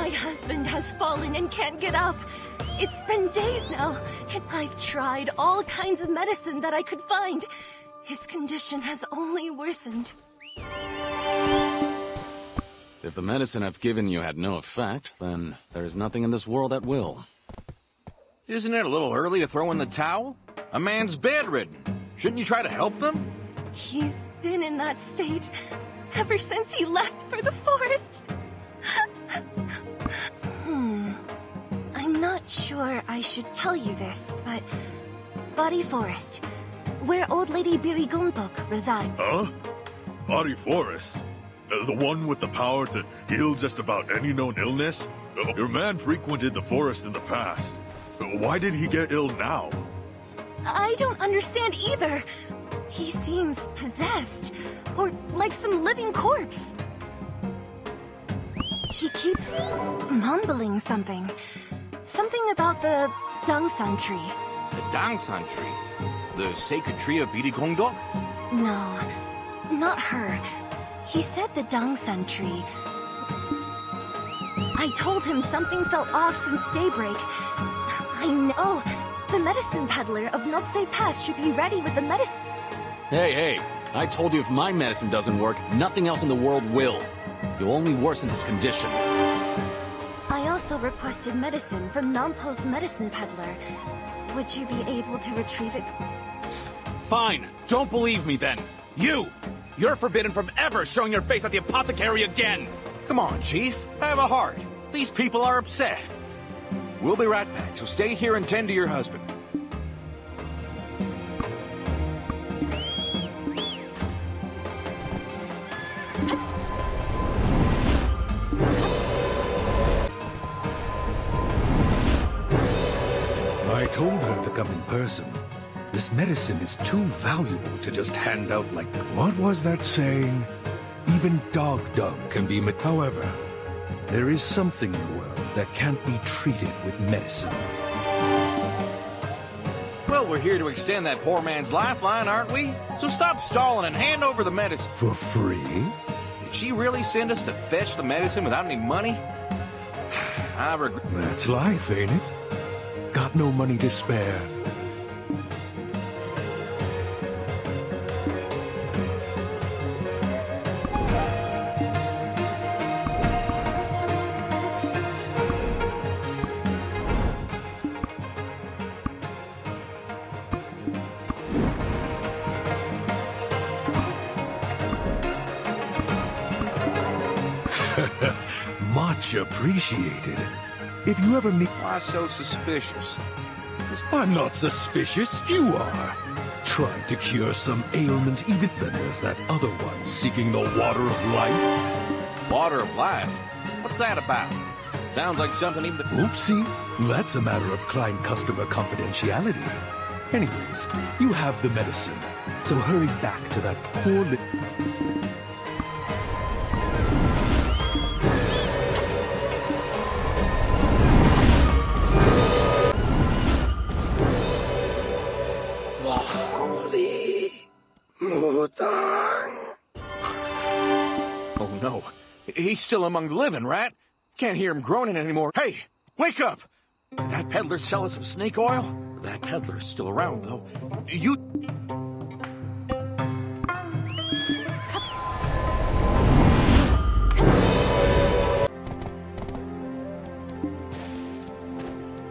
My husband has fallen and can't get up. It's been days now, and I've tried all kinds of medicine that I could find. His condition has only worsened. If the medicine I've given you had no effect, then there is nothing in this world that will. Isn't it a little early to throw in the towel? A man's bedridden. Shouldn't you try to help them? He's been in that state ever since he left for the forest. I'm not sure I should tell you this, but BARI Forest, where old lady BARI resides. Huh? BARI Forest? The one with the power to heal just about any known illness? Your man frequented the forest in the past. Why did he get ill now? I don't understand either. He seems possessed, or like some living corpse. He keeps mumbling something. Something about the Dangsan tree. The Dangsan tree? The sacred tree of BARI? No, not her. He said the Dangsan tree. I told him something felt off since daybreak. I know. The medicine peddler of Nopse Pass should be ready with the medicine. Hey, I told you if my medicine doesn't work, nothing else in the world will. You'll only worsen his condition. I also requested medicine from Nampo's medicine peddler. Would you be able to retrieve it? Fine, don't believe me then. You're forbidden from ever showing your face at the apothecary again! Come on, Chief. Have a heart. These people are upset. We'll be right back, so stay here and tend to your husband. I told her to come in person. This medicine is too valuable to just hand out like... What was that saying? Even dog dung can be... However, there is something in the world that can't be treated with medicine. Well, we're here to extend that poor man's lifeline, aren't we? So stop stalling and hand over the medicine. For free? Did she really send us to fetch the medicine without any money? I regret... That's life, ain't it? Got no money to spare. Much appreciated. If you ever meet... Why so suspicious? I'm not suspicious, you are. Trying to cure some ailment, even then there's that other one seeking the water of life. Water of life? What's that about? Sounds like something even... Oopsie, that's a matter of client customer confidentiality. Anyways, you have the medicine, so hurry back to that poor Oh no, he's still among the living, right? Can't hear him groaning anymore. Hey, wake up! Did that peddler sell us some snake oil? That peddler's still around, though. You...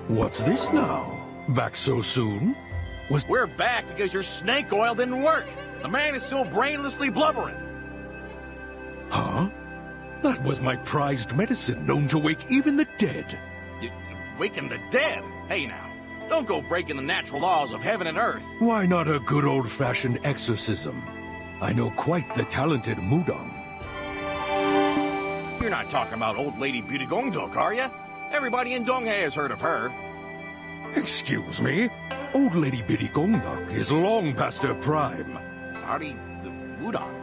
What's this now? Back so soon? We're back because your snake oil didn't work. The man is still brainlessly blubbering. Huh? That was my prized medicine, known to wake even the dead. Waking the dead? Hey now, don't go breaking the natural laws of heaven and earth. Why not a good old-fashioned exorcism? I know quite the talented Mudong. You're not talking about old lady Beauty-Gong-Duk, are you? Everybody in Donghae has heard of her. Excuse me? Old lady Beauty-Gong-Duk is long past her prime. Artie, the Mudong.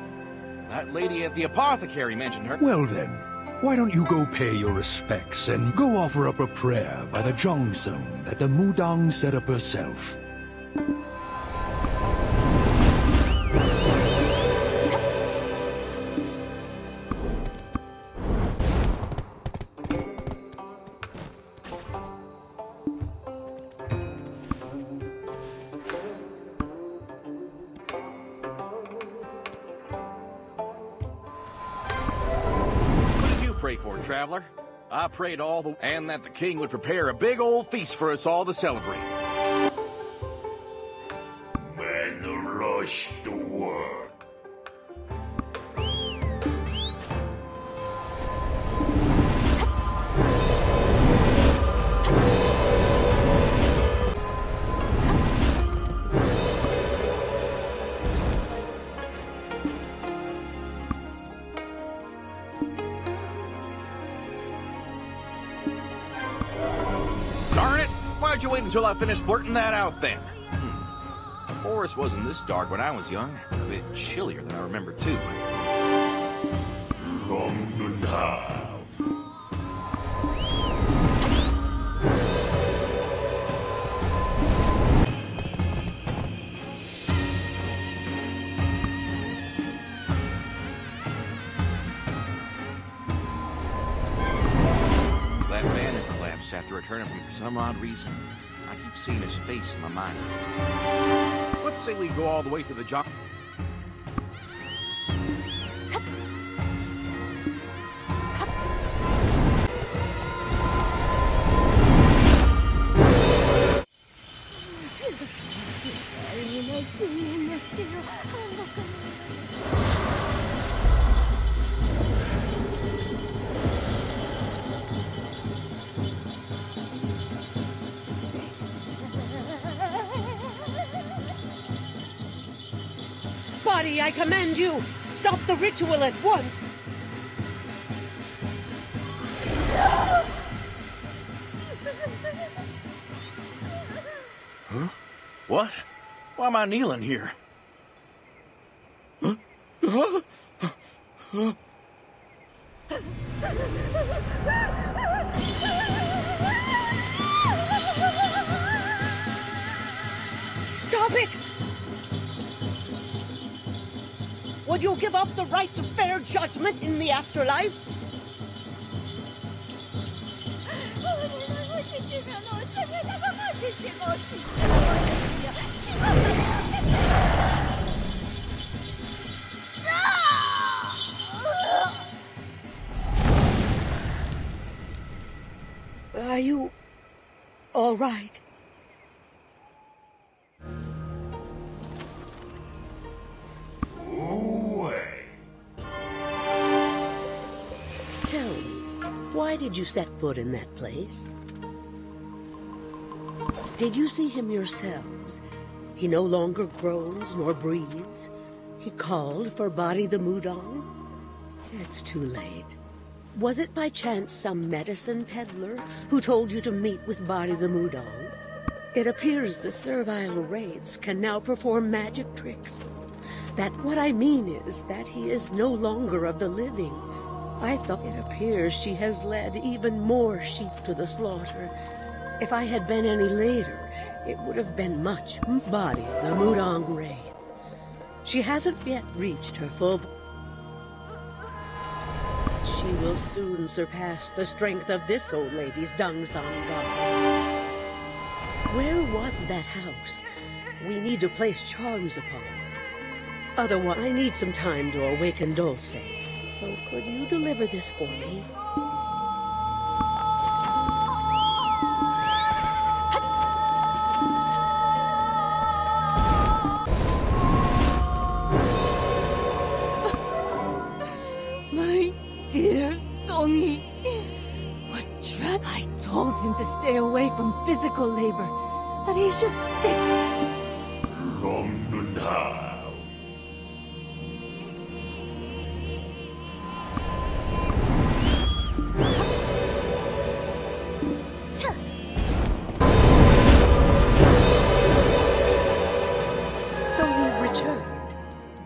That lady at the apothecary mentioned her. Well then, why don't you go pay your respects and go offer up a prayer by the Jongsung that the Mudong set up herself. traveler. I prayed and that the king would prepare a big old feast for us all to celebrate. Men rush to work. Darn it! Why'd you wait until I finished blurting that out then? The forest wasn't this dark when I was young. A bit chillier than I remember, too. Come now. That man had collapsed after returning from some odd reason. I keep seeing his face in my mind. Let's say we go all the way to the job. Bari, I command you! Stop the ritual at once! Huh? What? Why am I kneeling here? Huh? Huh? Huh? Stop it! Would you give up the right to fair judgment in the afterlife? Are you all right? Tell me, why did you set foot in that place? Did you see him yourselves? He no longer groans nor breathes. He called for Bari the Mudong. It's too late. Was it by chance some medicine peddler who told you to meet with Bari the Mudong? It appears the servile wraiths can now perform magic tricks. What I mean is that he is no longer of the living. I thought it appears she has led even more sheep to the slaughter. If I had been any later, it would have been much. Bari the Mudong wraith. She hasn't yet reached her full. She will soon surpass the strength of this old lady's Dongsan god. Where was that house? We need to place charms upon it. Otherwise, I need some time to awaken Dulce. So could you deliver this for me? My dear Dongi. What dread! I told him to stay away from physical labor. That he should stick. Come now.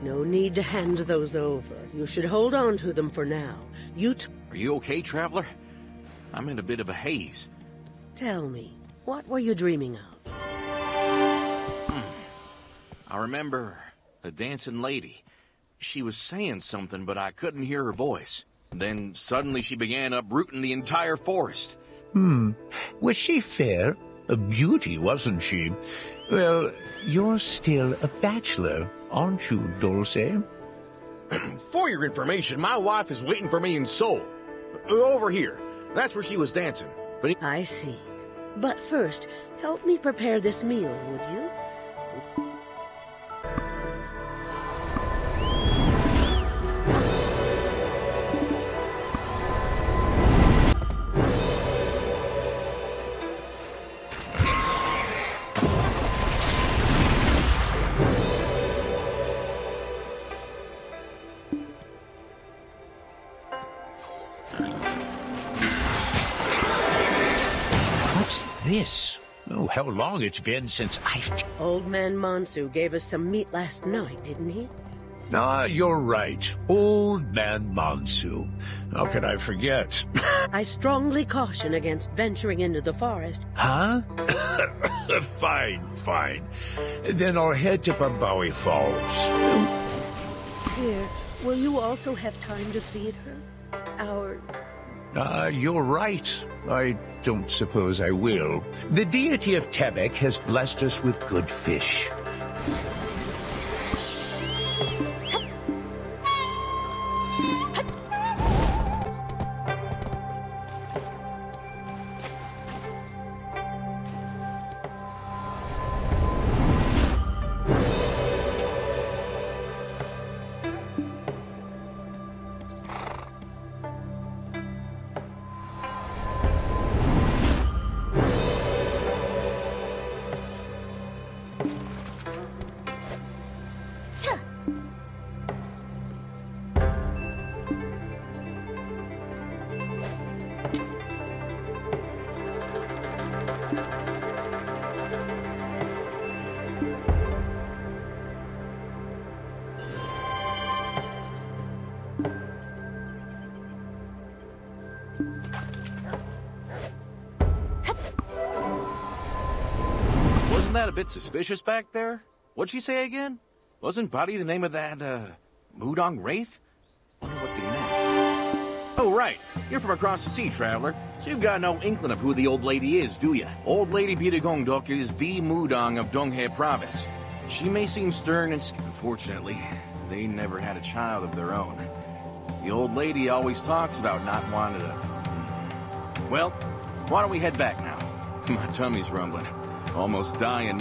No need to hand those over. You should hold on to them for now. Are you okay, traveler? I'm in a bit of a haze. Tell me, what were you dreaming of? I remember a dancing lady. She was saying something, but I couldn't hear her voice. Then suddenly she began uprooting the entire forest. Was she fair? A beauty, wasn't she? Well, you're still a bachelor, aren't you, Dulce? For your information, my wife is waiting for me in Seoul. over here. That's where she was dancing. But I see. But first, help me prepare this meal, would you? This? Oh, how long it's been since I've... Old Man Monsu gave us some meat last night, didn't he? Ah, you're right. Old Man Monsu. How could I forget? I strongly caution against venturing into the forest. Huh? Fine. Then I'll head to Bambawi Falls. Here, will you also have time to feed her? You're right. I don't suppose I will. The deity of Tebek has blessed us with good fish. wasn't that a bit suspicious back there? What'd she say again? Wasn't Bari the name of that, Mudong Wraith? Wonder what they meant. Oh, right. You're from across the sea, traveler. So you've got no inkling of who the old lady is, do ya? Old Lady Bitagongdok is the Mudong of Donghae Province. She may seem stern and... Unfortunately, they never had a child of their own. The old lady always talks about not wanting to... Well, why don't we head back now? My tummy's rumbling. Almost dying.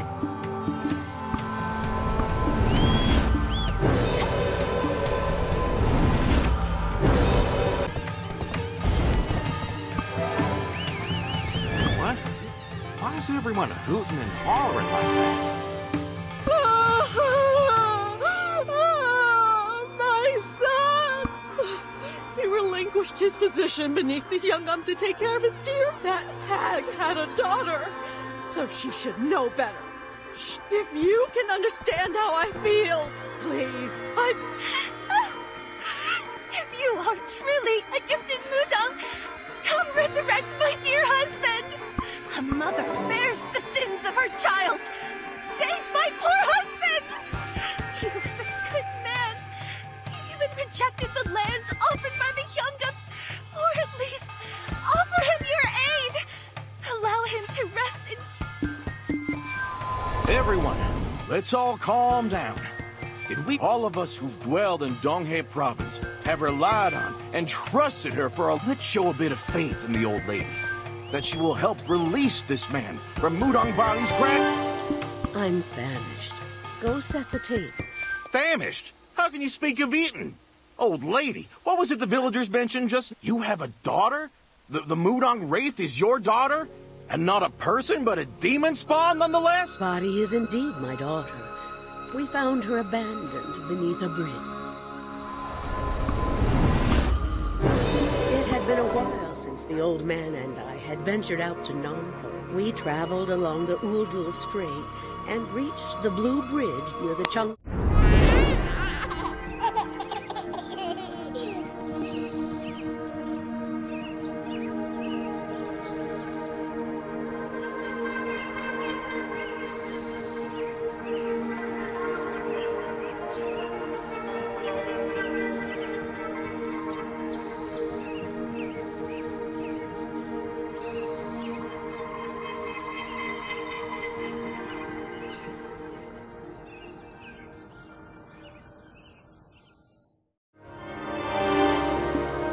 What? Why is everyone hooting and hollering like that? My son! He relinquished his position beneath the young to take care of his dear. That hag had a daughter, so she should know better. If you can understand how I feel, please, If you are truly a gifted Mudong, come resurrect my dear husband! A mother bears the sins of her child! Save my poor husband! He was a good man. He even rejected the lands offered by the Hyungam, or at least offer him your aid! Allow him to rest in... Everyone, let's all calm down. If we, all of us who've dwelled in Donghae Province, have relied on and trusted her for let's show a bit of faith in the old lady. That she will help release this man from Mudong Bari's grasp. I'm famished. Go set the table. Famished? How can you speak of eating? Old lady, what was it the villagers mentioned just? You have a daughter? The Mudong Wraith is your daughter? And not a person, but a demon spawn nonetheless? Bari is indeed my daughter. We found her abandoned beneath a bridge. It had been a while since the old man and I had ventured out to Nampo. We traveled along the Uldul Strait and reached the Blue Bridge near the Chung...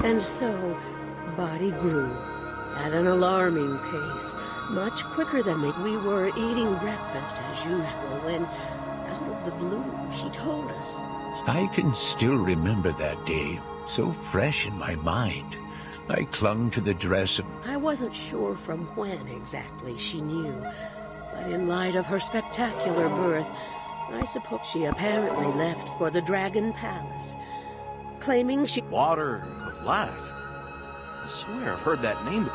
And so, Body grew at an alarming pace, much quicker than we were eating breakfast as usual when, out of the blue, she told us. I can still remember that day, so fresh in my mind. I clung to the dress of... I wasn't sure from when exactly she knew, but in light of her spectacular birth, I suppose she apparently left for the Dragon Palace, claiming she... Water of life. I swear I've heard that name.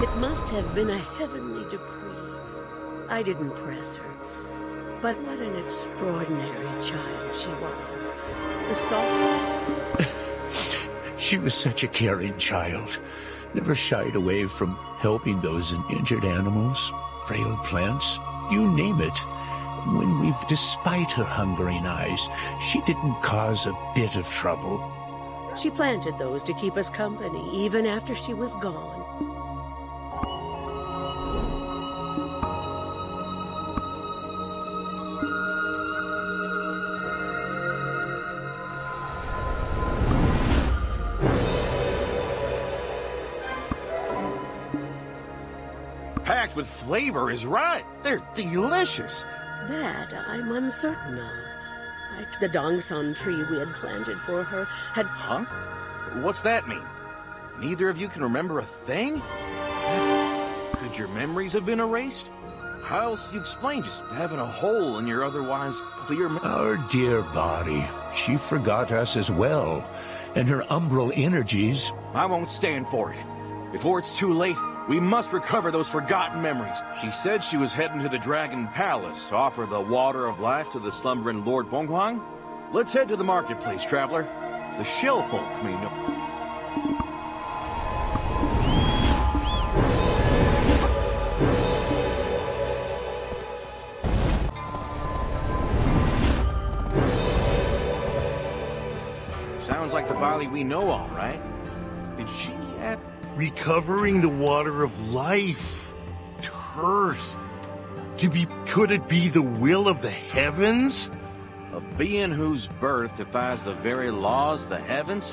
It must have been a heavenly decree. I didn't press her, but what an extraordinary child she was. The soft... She was such a caring child, never shied away from helping those injured animals, frail plants, you name it. Despite her hungering eyes, she didn't cause a bit of trouble. She planted those to keep us company, even after she was gone. Packed with flavor is right. They're delicious. That I'm uncertain of. Like the Dongsan tree we had planted for her had... Huh? What's that mean? Neither of you can remember a thing? Could your memories have been erased? How else do you explain just having a hole in your otherwise clear... Our dear Bari, she forgot us as well, and her umbral energies... I won't stand for it. Before it's too late, we must recover those forgotten memories. She said she was heading to the Dragon Palace to offer the water of life to the slumbering Lord Bonghuang. Let's head to the marketplace, traveler. The shell folk may know. Sounds like the Bali we know, all right. Did she have... Recovering the water of life. Turt. Could it be the will of the heavens? A being whose birth defies the very laws of the heavens?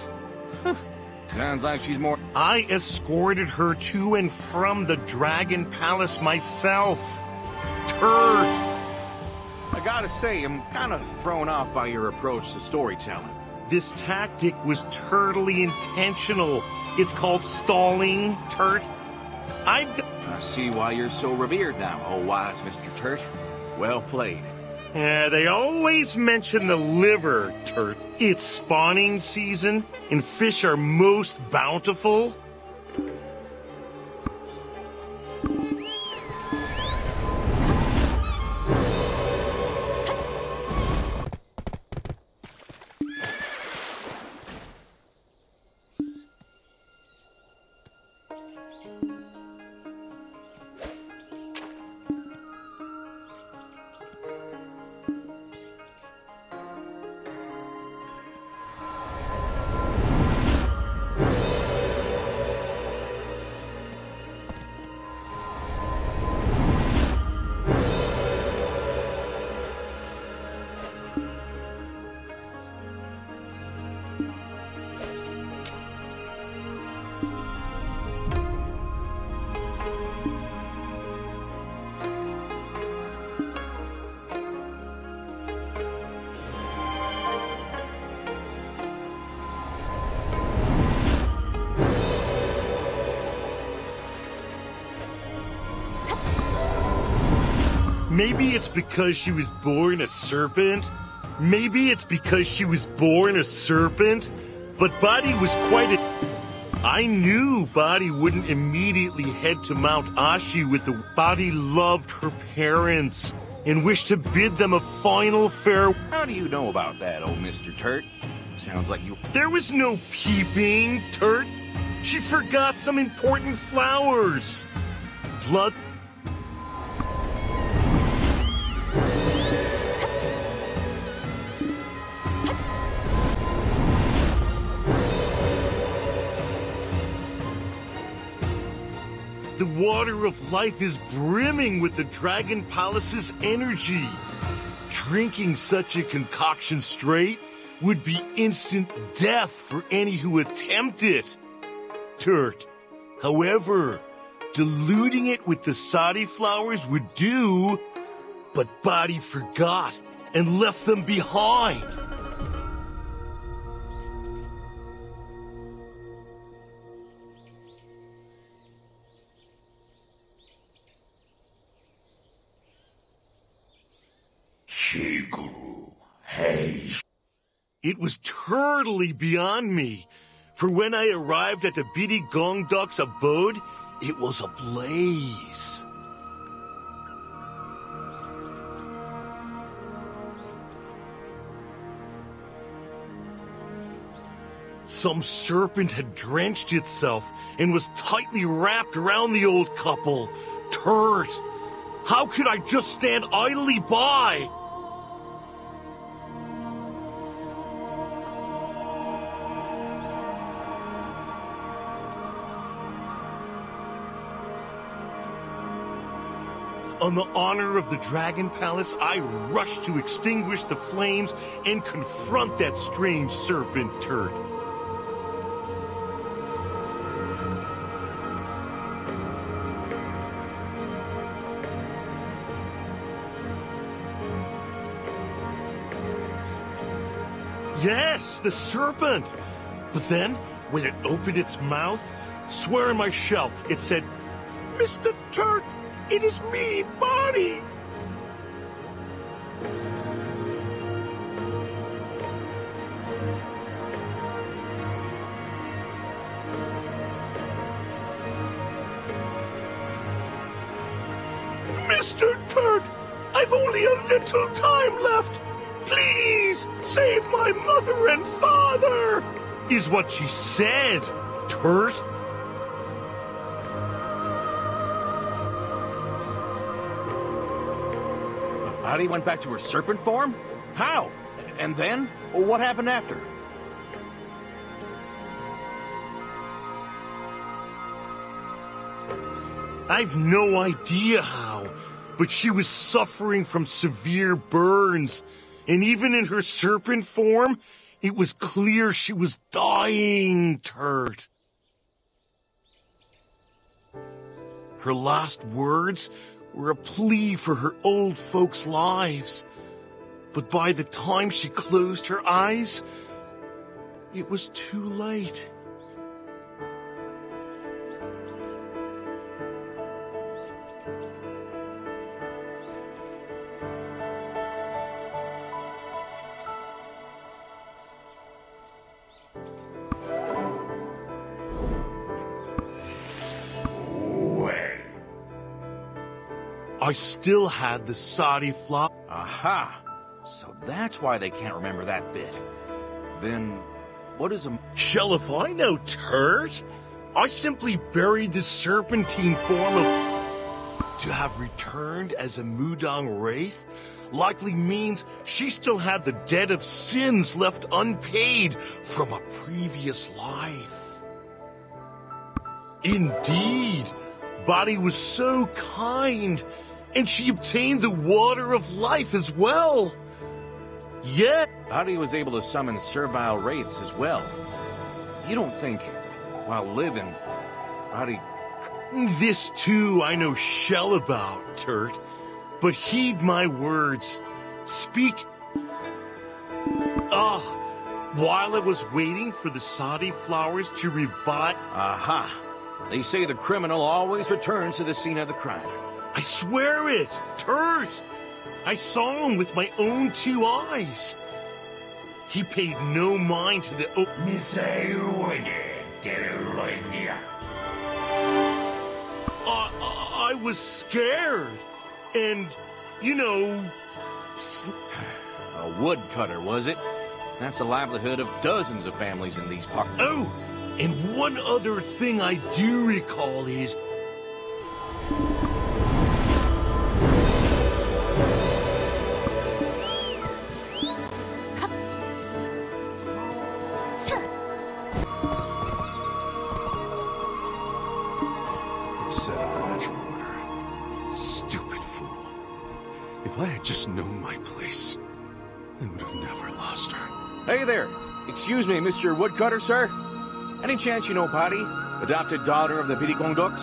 Sounds like she's more... I escorted her to and from the Dragon Palace myself. Turt. I gotta say, I'm kind of thrown off by your approach to storytelling. This tactic was totally intentional. It's called stalling, Turt. I see why you're so revered now, oh wise Mr. Turt. Well played. They always mention the liver, Turt. It's spawning season, and fish are most bountiful. Maybe it's because she was born a serpent. Maybe it's because she was born a serpent. But Badi was quite a... I knew Badi wouldn't immediately head to Mount Ashi with the... Badi loved her parents and wished to bid them a final farewell. How do you know about that, old Mr. Turt? Sounds like you... There was no peeping, Turt. She forgot some important flowers. Blood... The water of life is brimming with the Dragon Palace's energy. Drinking such a concoction straight would be instant death for any who attempt it. Turt. However, diluting it with the sari flowers would do, but Bari forgot and left them behind. It was totally beyond me, for when I arrived at the Bidi Gongdok's abode, it was ablaze. Some serpent had drenched itself and was tightly wrapped around the old couple. Turt! How could I just stand idly by? On the honor of the Dragon Palace, I rushed to extinguish the flames and confront that strange serpent turd. Yes, the serpent! But then, when it opened its mouth, swear on my shell, it said, "Mr. Turk, it is me, Bari!" Mr. Turk, I've only a little time left. Please, save my mother and father, is what she said, Turt. Bari went back to her serpent form? How? And then? What happened after? I've no idea how, but she was suffering from severe burns, and even in her serpent form, it was clear she was dying, Turt. Her last words were a plea for her old folks' lives. But by the time she closed her eyes, it was too late. I still had the sari flop. Aha! So that's why they can't remember that bit. Then, what is a... Shell if I know, Turt? I simply buried the serpentine form of... To have returned as a Mudang Wraith likely means she still had the debt of sins left unpaid from a previous life. Indeed, Bari was so kind, and she obtained the water of life as well. Yet... Bari was able to summon servile wraiths as well. You don't think, while living, Bari... This too I know shell about, Turt. But heed my words. Speak... while I was waiting for the sari flowers to revive... Aha! They say the criminal always returns to the scene of the crime. I swear it, Turt! I saw him with my own two eyes. He paid no mind to the... I was scared. And, you know... A woodcutter, was it? That's the livelihood of dozens of families in these parts. Oh, and one other thing I do recall is... Stupid fool. If I had just known my place, I would have never lost her. Hey there! Excuse me, Mr. Woodcutter, sir? Any chance you know Bari? Adopted daughter of the Pirikongdoks?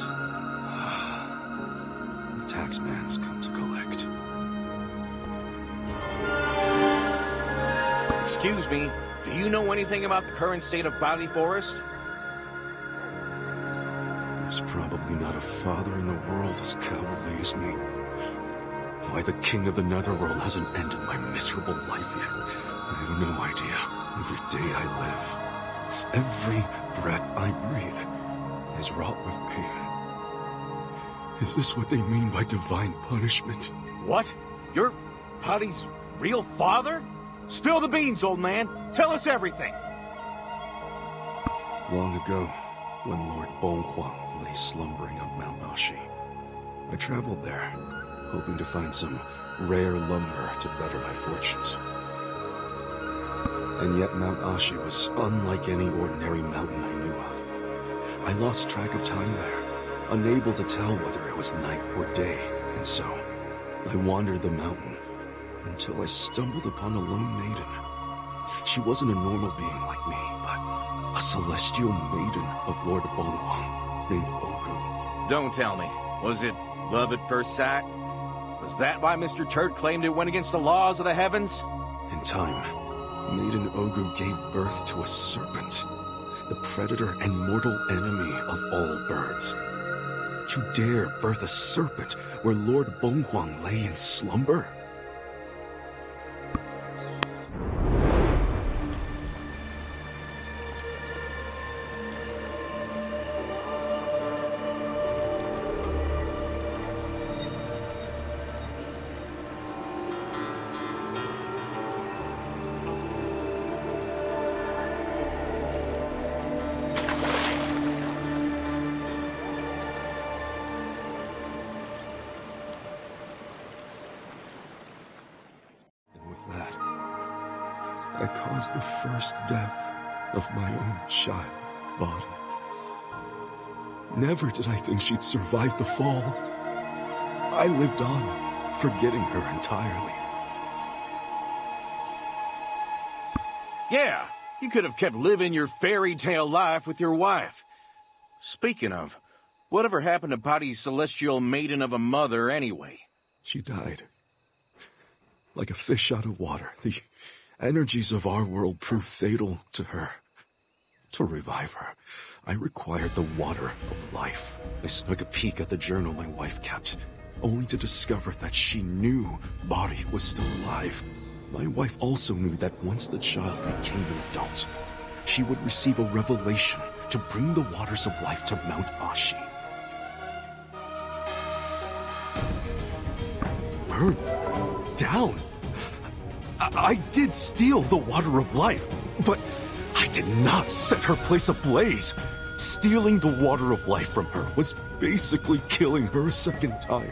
The taxman's come to collect. Excuse me, do you know anything about the current state of Bali Forest? There's probably not a father in the world as cowardly as me. Why the king of the netherworld hasn't ended my miserable life yet, I have no idea. Every day I live, every breath I breathe, is wrought with pain. Is this what they mean by divine punishment? What? You're Bali's real father? Spill the beans, old man. Tell us everything. Long ago, when Lord Bonghuang lay slumbering on Mount Ashi, I traveled there, hoping to find some rare lumber to better my fortunes. And yet Mount Ashi was unlike any ordinary mountain I knew of. I lost track of time there, unable to tell whether it was night or day, and so I wandered the mountain until I stumbled upon a lone maiden. She wasn't a normal being like me, but a celestial maiden of Lord Bonghuang named Ogu. Don't tell me. Was it love at first sight? Was that why Mr. Turd claimed it went against the laws of the heavens? In time, Maiden Ogu gave birth to a serpent, the predator and mortal enemy of all birds. To dare birth a serpent where Lord Bonghuang lay in slumber? I caused the first death of my own child, Bari. Never did I think she'd survive the fall. I lived on, forgetting her entirely. Yeah, you could have kept living your fairy tale life with your wife. Speaking of, whatever happened to Bari's celestial maiden of a mother anyway? She died. Like a fish out of water, the energies of our world proved fatal to her. To revive her, I required the water of life. I snuck a peek at the journal my wife kept, only to discover that she knew Bari was still alive. My wife also knew that once the child became an adult, she would receive a revelation to bring the waters of life to Mount Ashi. Burn down! I did steal the water of life, but I did not set her place ablaze. Stealing the water of life from her was basically killing her a second time.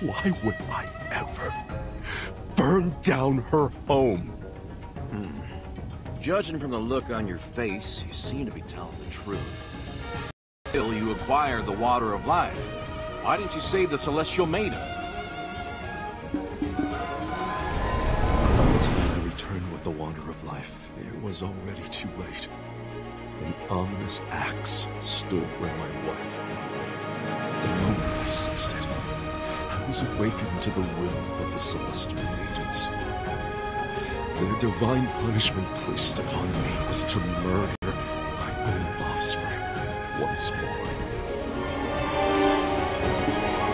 Why would I ever burn down her home? Judging from the look on your face, you seem to be telling the truth. Still, you acquired the water of life. Why didn't you save the celestial maiden? The water of life, it was already too late. An ominous axe stood where my wife lay. The moment I seized it, I was awakened to the will of the celestial maidens. Their divine punishment placed upon me was to murder my own offspring once more.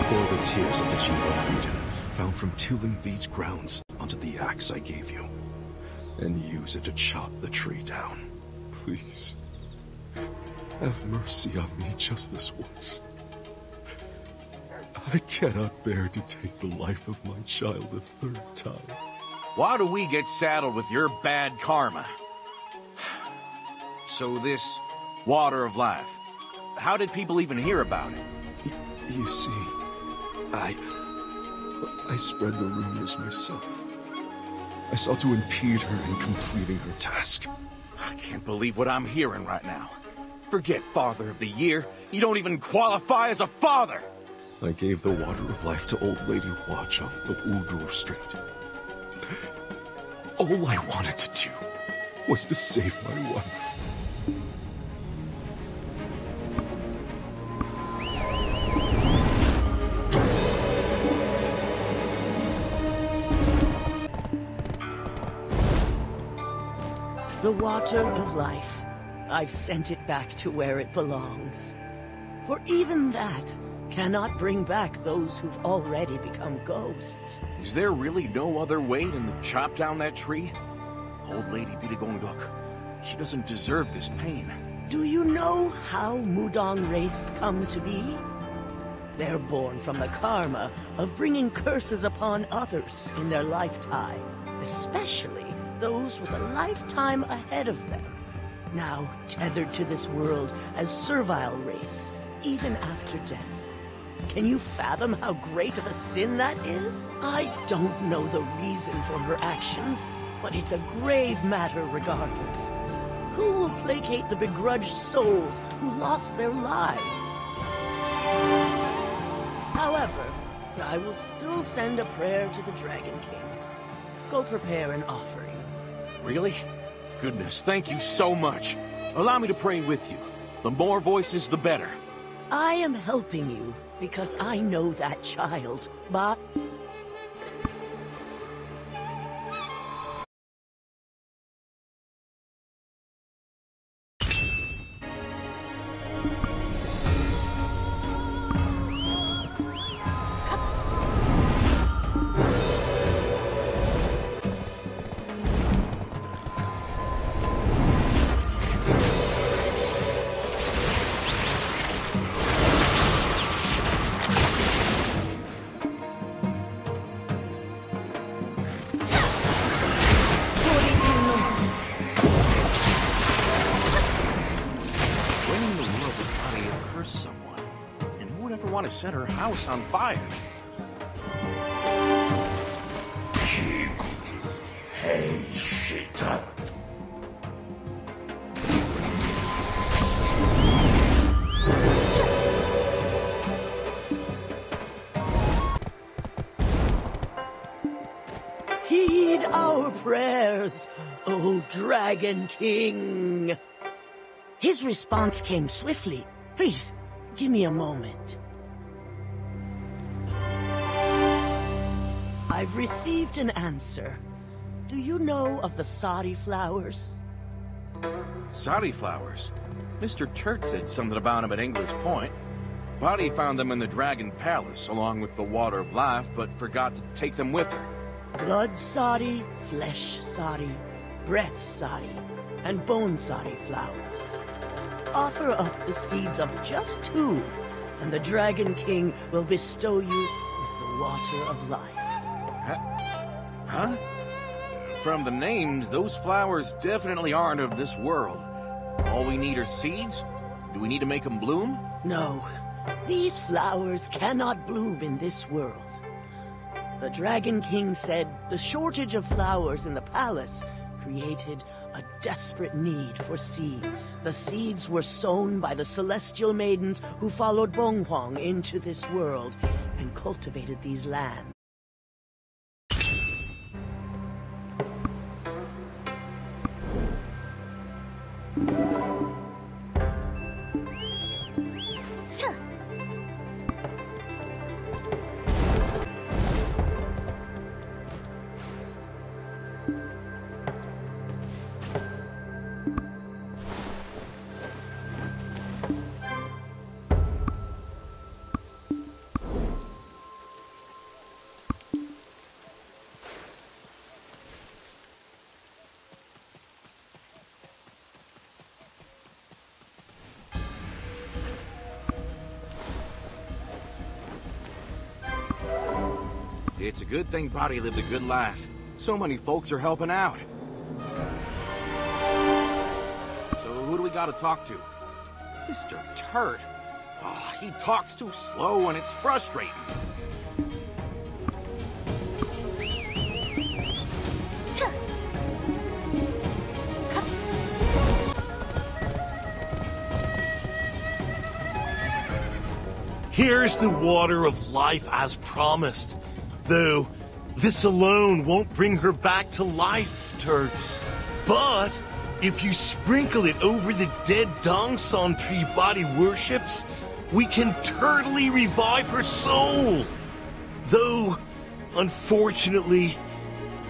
Pour the tears of the Jinro maiden found from tilling these grounds onto the axe I gave you, and use it to chop the tree down. Please, have mercy on me just this once. I cannot bear to take the life of my child a third time. Why do we get saddled with your bad karma? So this water of life, how did people even hear about it? You see, I spread the rumors myself. I sought to impede her in completing her task. I can't believe what I'm hearing right now. Forget Father of the Year. You don't even qualify as a father! I gave the water of life to old Lady Huacha of Uldur Street. All I wanted to do was to save my wife. The water of life. I've sent it back to where it belongs. For even that cannot bring back those who've already become ghosts. Is there really no other way than to chop down that tree? Old Lady Bidagongdok, she doesn't deserve this pain. Do you know how Mudong wraiths come to be? They're born from the karma of bringing curses upon others in their lifetime, especially those with a lifetime ahead of them. Now tethered to this world as servile wraiths, even after death. Can you fathom how great of a sin that is? I don't know the reason for her actions, but it's a grave matter regardless. Who will placate the begrudged souls who lost their lives? However, I will still send a prayer to the Dragon King. Go prepare an offering. Really? Goodness, thank you so much. Allow me to pray with you. The more voices, the better. I am helping you because I know that child, but... Want to set her house on fire. Hey, shit up. Heed our prayers, O Dragon King. His response came swiftly. Please, give me a moment. I've received an answer. Do you know of the sari flowers? Sari flowers? Mr. Turt said something about them at English Point. Bari found them in the Dragon Palace, along with the Water of Life, but forgot to take them with her. Blood sari, flesh sari, breath sari, and bone sari flowers. Offer up the seeds of just 2, and the Dragon King will bestow you with the Water of Life. Huh? From the names, those flowers definitely aren't of this world. All we need are seeds? Do we need to make them bloom? No. These flowers cannot bloom in this world. The Dragon King said the shortage of flowers in the palace created a desperate need for seeds. The seeds were sown by the celestial maidens who followed Bonghuang into this world and cultivated these lands. It's a good thing Bari lived a good life. So many folks are helping out. So who do we gotta talk to? Mr. Turt. Oh, he talks too slow and it's frustrating. Here's the Water of Life as promised. Though, this alone won't bring her back to life, Turks. But, if you sprinkle it over the dead Dongsan tree Bari worships, we can totally revive her soul. Though, unfortunately,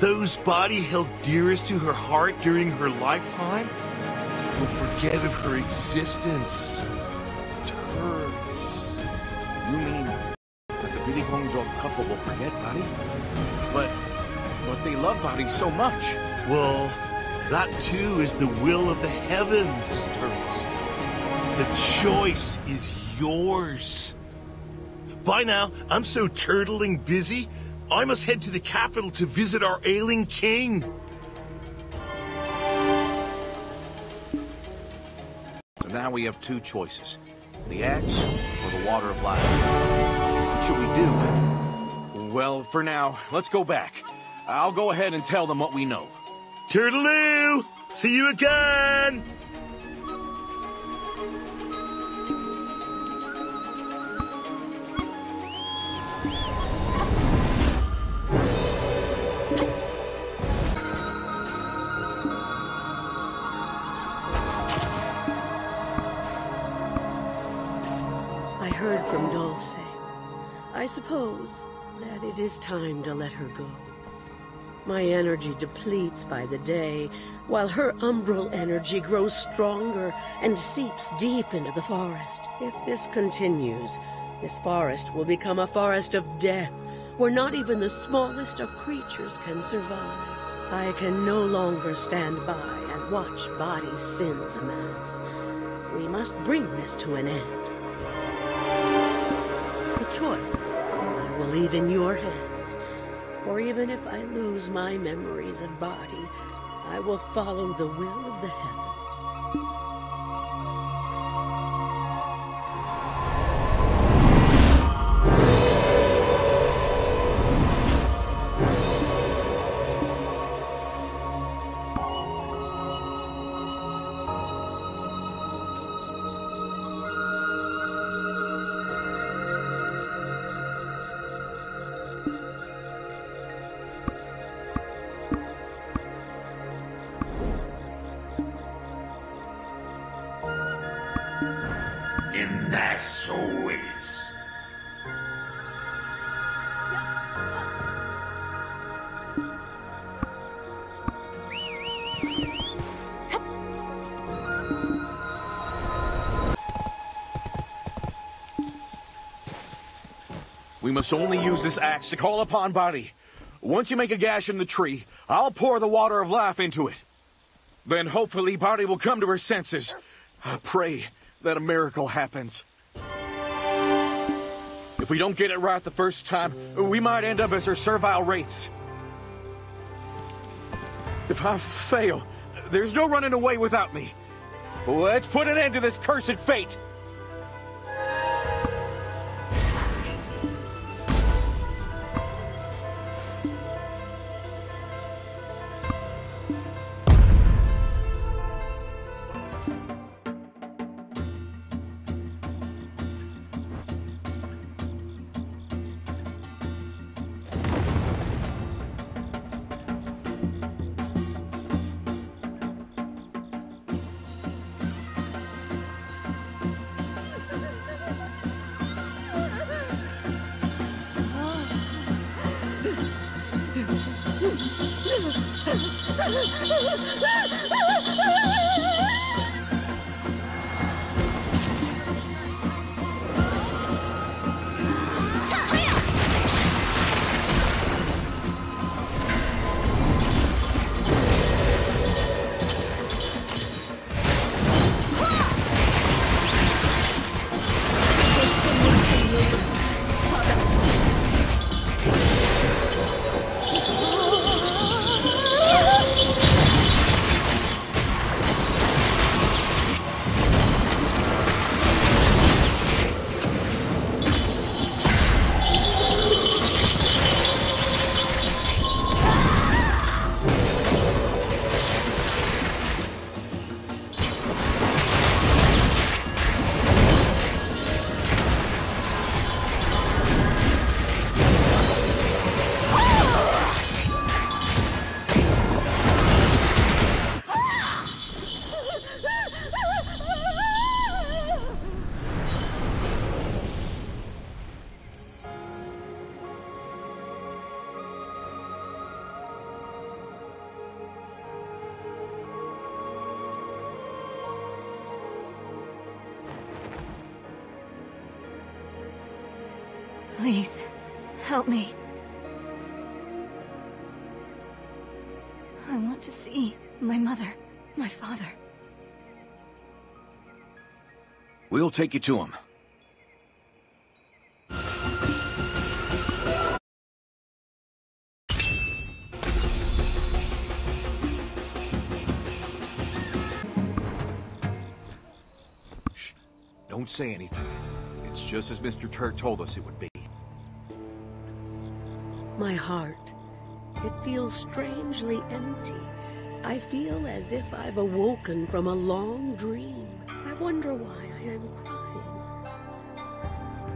those body held dearest to her heart during her lifetime will forget of her existence. Turds. You mean that the Billy Hong Dog couple will forget Buddy? But they love Buddy so much. Well, that too is the will of the heavens, Turds. The choice is yours. By now, I'm so turtling busy, I must head to the capital to visit our ailing king. So now we have two choices. The axe or the water of life. What should we do? Well, for now, let's go back. I'll go ahead and tell them what we know. Turtaloo! See you again! I heard from Dulce. I suppose that it is time to let her go. My energy depletes by the day, while her umbral energy grows stronger and seeps deep into the forest. If this continues, this forest will become a forest of death, where not even the smallest of creatures can survive. I can no longer stand by and watch bodies' sins amass. We must bring this to an end. The choice I will leave in your hands. For even if I lose my memories of body, I will follow the will of the heavens. And that's always. We must only use this axe to call upon Bari. Once you make a gash in the tree, I'll pour the water of life into it. Then hopefully Bari will come to her senses. I pray that a miracle happens. If we don't get it right the first time, we might end up as her servile wraiths. If I fail, there's no running away without me. Let's put an end to this cursed fate. Please, help me. I want to see my mother, my father. We'll take you to him. Shh. Don't say anything. It's just as Mr. Turk told us it would be. My heart, it feels strangely empty. I feel as if I've awoken from a long dream. I wonder why I am crying.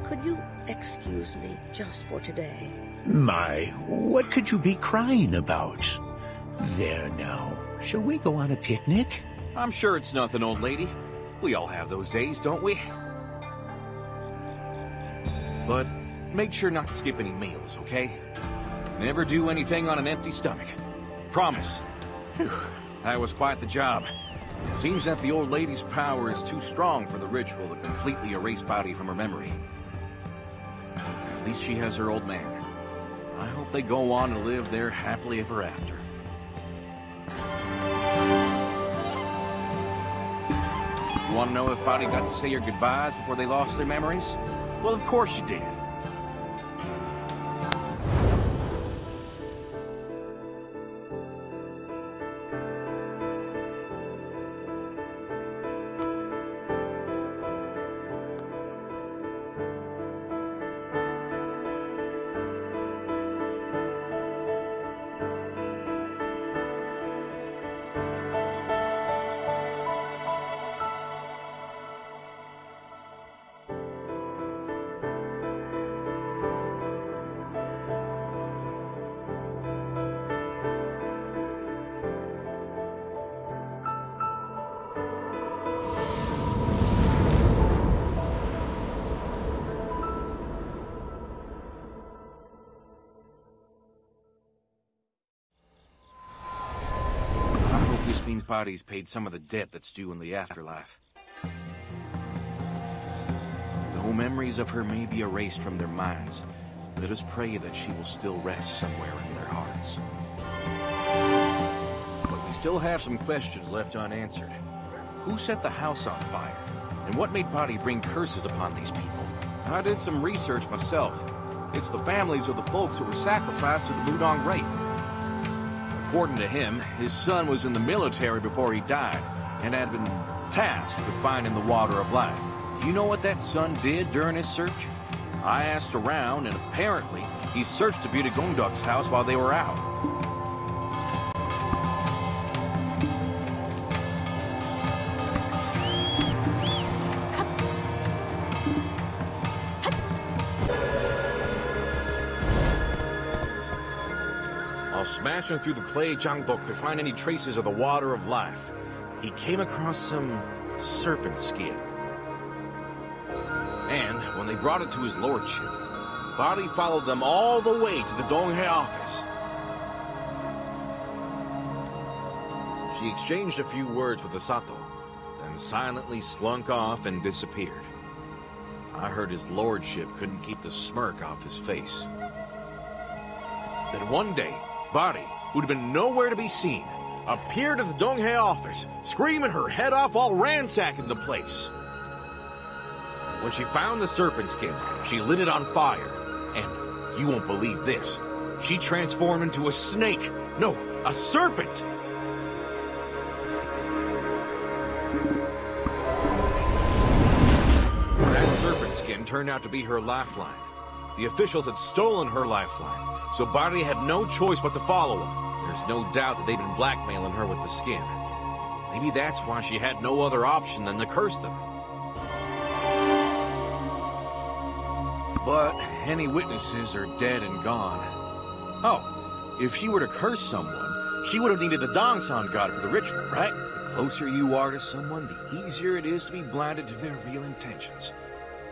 Could you excuse me just for today? My, what could you be crying about? There now, shall we go on a picnic? I'm sure it's nothing, old lady. We all have those days, don't we? But make sure not to skip any meals, okay? Never do anything on an empty stomach. Promise. Whew, that was quite the job. Seems that the old lady's power is too strong for the ritual to completely erase Bari from her memory. At least she has her old man. I hope they go on to live there happily ever after. You want to know if Bari got to say her goodbyes before they lost their memories? Well, of course she did. Means Bari's paid some of the debt that's due in the afterlife. Though memories of her may be erased from their minds, let us pray that she will still rest somewhere in their hearts. But we still have some questions left unanswered. Who set the house on fire? And what made Bari bring curses upon these people? I did some research myself. It's the families of the folks who were sacrificed to the Mudong Wraith. According to him, his son was in the military before he died, and had been tasked with finding the water of life. Do you know what that son did during his search? I asked around, and apparently, he searched the Beauty Gongduk's house while they were out. Smashing through the clay Jangdok to find any traces of the water of life, he came across some serpent skin. And when they brought it to his lordship, Bari followed them all the way to the Donghae office. She exchanged a few words with the Sato, then silently slunk off and disappeared. I heard his lordship couldn't keep the smirk off his face. Then one day, Bari, who'd have been nowhere to be seen, appeared at the Donghae office, screaming her head off while ransacking the place. When she found the serpent skin, she lit it on fire. And you won't believe this. She transformed into a snake. No, a serpent! That serpent skin turned out to be her lifeline. The officials had stolen her lifeline, so Bari had no choice but to follow him. There's no doubt that they'd been blackmailing her with the skin. Maybe that's why she had no other option than to curse them. But any witnesses are dead and gone. Oh, if she were to curse someone, she would have needed the Dongsan god for the ritual, right? The closer you are to someone, the easier it is to be blinded to their real intentions.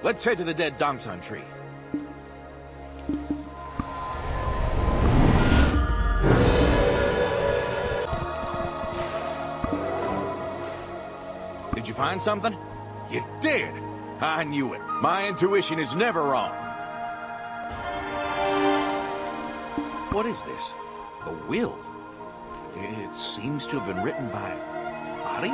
Let's head to the dead Dongsan tree. Did you find something? You did! I knew it. My intuition is never wrong. What is this? A will? It seems to have been written by Bari?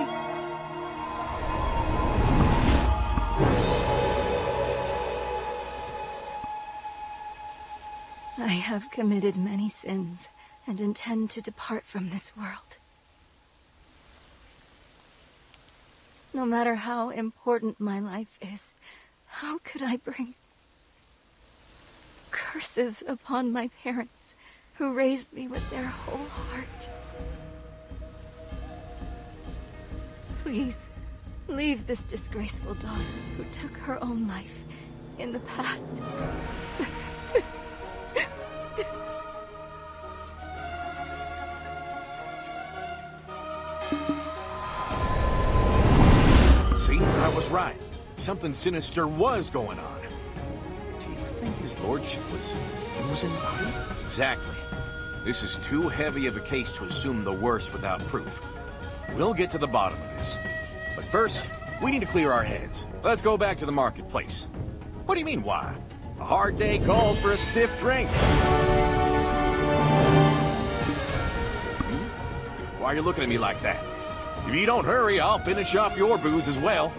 I have committed many sins and intend to depart from this world. No matter how important my life is, how could I bring curses upon my parents who raised me with their whole heart? Please, leave this disgraceful daughter who took her own life in the past. See, I was right. Something sinister was going on. Do you think his lordship was using Bari? Exactly. This is too heavy of a case to assume the worst without proof. We'll get to the bottom of this. But first, we need to clear our heads. Let's go back to the marketplace. What do you mean, why? A hard day calls for a stiff drink. Why are you looking at me like that? If you don't hurry, I'll finish off your booze as well.